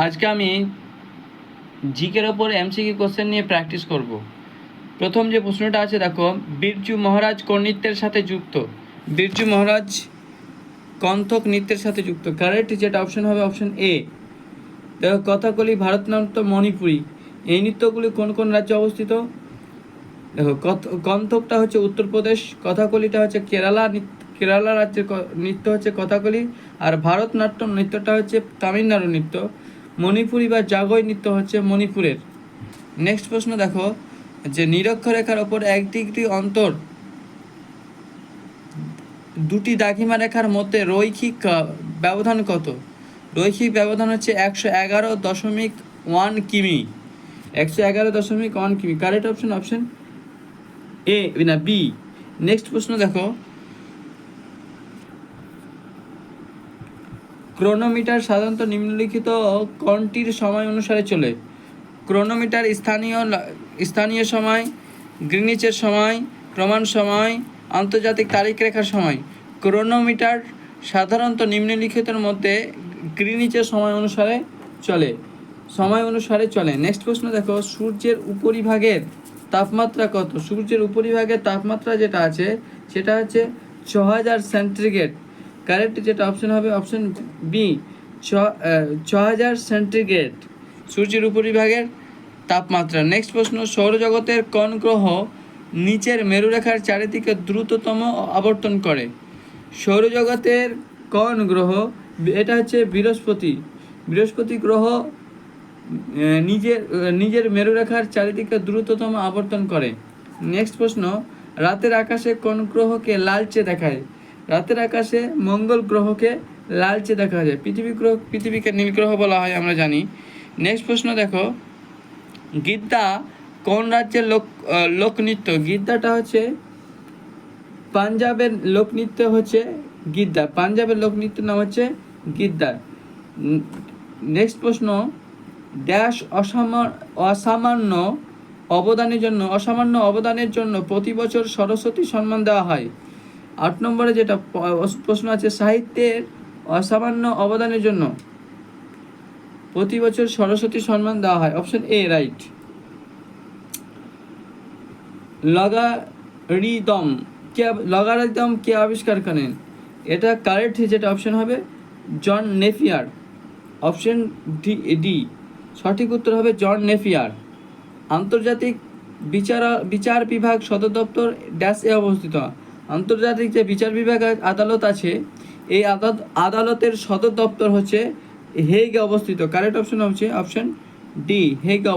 আজকে আমি জিকের ওপর এমসিকিউ কোশ্চেন নিয়ে প্র্যাকটিস করব। প্রথম যে প্রশ্নটা আছে দেখো, বিরজু মহারাজ কোন নৃত্যের সাথে যুক্ত? বিরজু মহারাজ কণ্ঠক নৃত্যের সাথে যুক্ত। কারেক্ট যেটা অপশন হবে অপশন এ। দেখো, কথাকলি, ভারতনাট্যম, মণিপুরী, এই নৃত্যগুলি কোন কোন রাজ্যে অবস্থিত? দেখো, কণ্ঠকটা হচ্ছে উত্তরপ্রদেশ, কথাকলিটা হচ্ছে কেরালা রাজ্যের নৃত্য হচ্ছে কথাকলি, আর ভারতনাট্যম নৃত্যটা হচ্ছে তামিলনাড়ু নৃত্য, মণিপুরি বা জাগোই নৃত্য হচ্ছে মণিপুরের। নেক্সট প্রশ্ন দেখো, যে নিরক্ষরেখার ওপর 1 ডিগ্রি অন্তর দুটি দ্রাঘিমা রেখার মধ্যে রৈখিক ব্যবধান কত? রৈখিক ব্যবধান হচ্ছে 111.1 কিমি। 111.1 কিমি। কারেক্ট অপশন অপশন এ না বি। নেক্সট প্রশ্ন দেখো, ক্রোনোমিটার সাধারণত নিম্নলিখিত কোনটির সময় অনুসারে চলে? ক্রোনোমিটার স্থানীয় সময়, গ্রিনিচের সময়, প্রমাণ সময়, আন্তর্জাতিক তারিখ রেখার সময়। ক্রোনোমিটার সাধারণত নিম্নলিখিতের মধ্যে গ্রিনিচের সময় অনুসারে চলে। নেক্সট প্রশ্ন দেখো, সূর্যের উপরিভাগের তাপমাত্রা কত? সূর্যের উপরিভাগের তাপমাত্রা যেটা আছে সেটা হচ্ছে 6000 সেন্টিগ্রেড। কারেক্ট যেটা অপশন হবে অপশন বি, 6000 সেন্টিগ্রেড সূর্যের উপরিভাগের তাপমাত্রা। নেক্সট প্রশ্ন, সৌরজগতের কোন গ্রহ নিচের মেরুরেখার চারিদিকে দ্রুততম আবর্তন করে? সৌরজগতের কোন গ্রহ? এটা হচ্ছে বৃহস্পতি। বৃহস্পতি গ্রহ নিজের মেরুরেখার চারিদিকে দ্রুততম আবর্তন করে। নেক্সট প্রশ্ন, রাতের আকাশে কোন গ্রহকে লালচে দেখায়? রাতের আকাশে মঙ্গল গ্রহকে লালচে দেখা যায়। পৃথিবীকে নীল গ্রহ বলা হয়, আমরা জানি। নেক্সট প্রশ্ন দেখো, গিদ্দা কোন রাজ্যের লোকনৃত্য? গিদ্দাটা হচ্ছে পাঞ্জাবের লোকনৃত্য হচ্ছে গিদ্দা। পাঞ্জাবের লোকনৃত্যের নাম হচ্ছে গিদ্দা। নেক্সট প্রশ্ন, ড্যাশ অসামান্য অবদানের জন্য প্রতি বছর সরস্বতী সম্মান দেওয়া হয়। 8 নম্বরে যেটা প্রশ্ন আছে, সাহিত্যের অসামান্য অবদানের জন্য প্রতি বছর সরস্বতী সম্মান দেওয়া হয়। Option A right. লগারিদম কে আবিষ্কার করেন? এটা কারেক্ট যেটা অপশন হবে জন নেপিয়ার। অপশন ডি সঠিক উত্তর হবে জন নেপিয়ার। আন্তর্জাতিক বিচার বিভাগ সদর দপ্তর ড্যাশ এ অবস্থিত। আন্তর্জাতিক যে বিচার বিভাগ আদালত আছে, এই আদালতের সদর দপ্তর হচ্ছে হেগে অবস্থিত। কারেক্ট অপশন হচ্ছে অপশন ডি, হেগে।